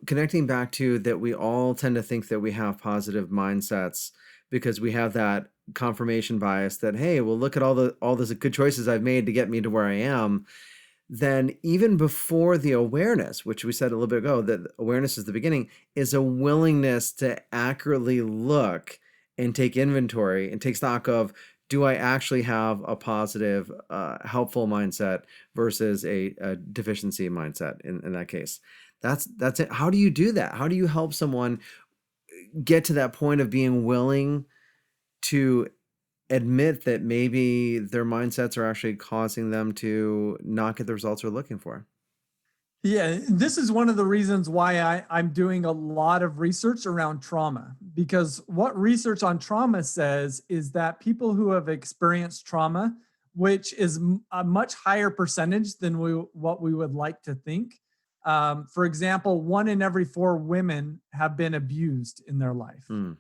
connecting back to that, we all tend to think that we have positive mindsets because we have that confirmation bias that, hey, well, look at all the good choices I've made to get me to where I am. Then even before the awareness, which we said a little bit ago, that awareness is the beginning, is a willingness to accurately look and take inventory and take stock of, do I actually have a positive, helpful mindset versus a deficiency mindset in that case? That's it. How do you do that? How do you help someone get to that point of being willing to admit that maybe their mindsets are actually causing them to not get the results they're looking for? Yeah, this is one of the reasons why I'm doing a lot of research around trauma, because what research on trauma says is that people who have experienced trauma, which is a much higher percentage than what we would like to think. For example, 1 in every 4 women have been abused in their life, Hmm.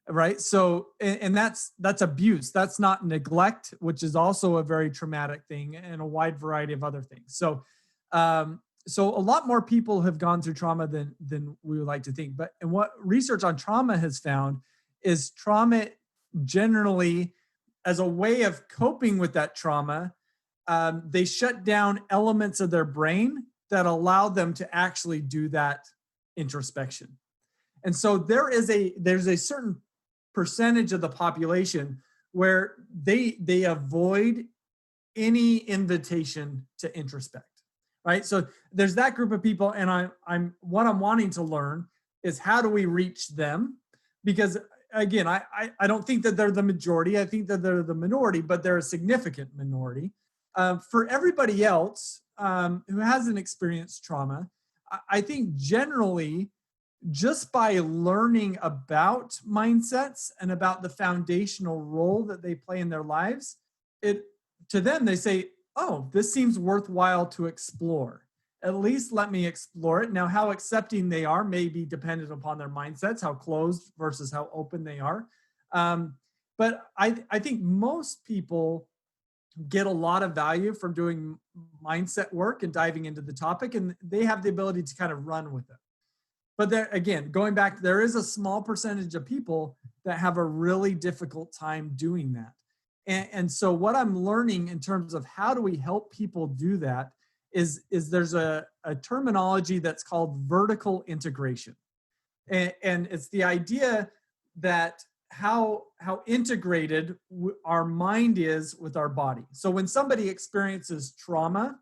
right? So, and that's abuse. That's not neglect, which is also a very traumatic thing, and a wide variety of other things. So a lot more people have gone through trauma than we would like to think. But and what research on trauma has found is trauma generally, as a way of coping with that trauma, they shut down elements of their brain that allow them to actually do that introspection. And so there's a certain percentage of the population where they avoid any invitation to introspect, right? So there's that group of people, and I'm what I'm wanting to learn is, how do we reach them? Because again, I don't think that they're the majority. I think that they're the minority, but they're a significant minority. For everybody else who hasn't experienced trauma, I think generally, just by learning about mindsets and about the foundational role that they play in their lives, it to them they say, oh, this seems worthwhile to explore. At least let me explore it. Now, how accepting they are may be dependent upon their mindsets, how closed versus how open they are. But I think most people get a lot of value from doing mindset work and diving into the topic, and they have the ability to kind of run with it. But there, again, going back, there is a small percentage of people that have a really difficult time doing that. And so what I'm learning in terms of how do we help people do that is there's a terminology that's called vertical integration. And it's the idea that how integrated our mind is with our body. So when somebody experiences trauma,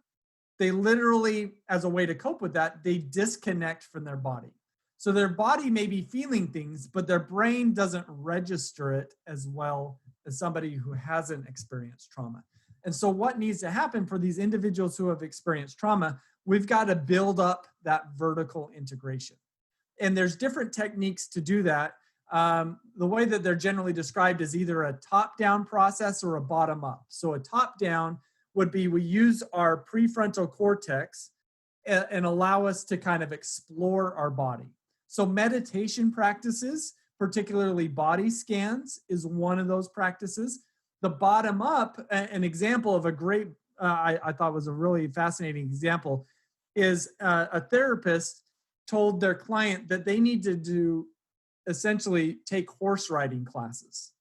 they literally, as a way to cope with that, they disconnect from their body. So their body may be feeling things, but their brain doesn't register it as well as somebody who hasn't experienced trauma. And so what needs to happen for these individuals who have experienced trauma, we've got to build up that vertical integration. And there's different techniques to do that. The way that they're generally described is either a top-down process or a bottom-up. So a top-down would be, we use our prefrontal cortex and allow us to kind of explore our body. So meditation practices, particularly body scans, is one of those practices. The bottom up, an example of a great, I thought was a really fascinating example, is a therapist told their client that they need to do, essentially take horse riding classes.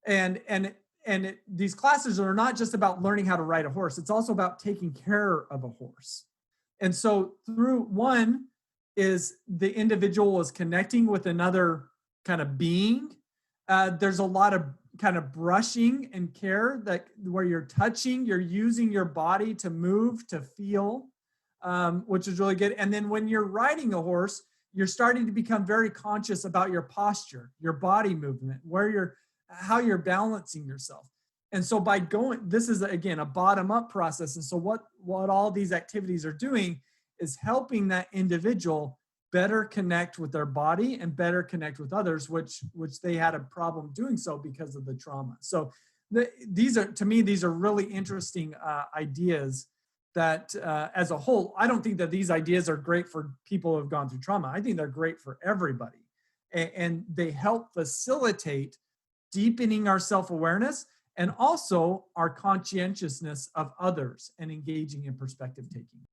These classes are not just about learning how to ride a horse, it's also about taking care of a horse. And so through one is the individual is connecting with another kind of being. There's a lot of kind of brushing and care that where you're touching, you're using your body to move, to feel, which is really good. And then when you're riding a horse, you're starting to become very conscious about your posture, your body movement, how you're balancing yourself. And so by going, this is again a bottom-up process. And so what all these activities are doing is helping that individual better connect with their body and better connect with others, which they had a problem doing so because of the trauma. So these are really interesting ideas that as a whole, I don't think that these ideas are great for people who have gone through trauma. I think they're great for everybody. And they help facilitate deepening our self-awareness and also our conscientiousness of others and engaging in perspective taking.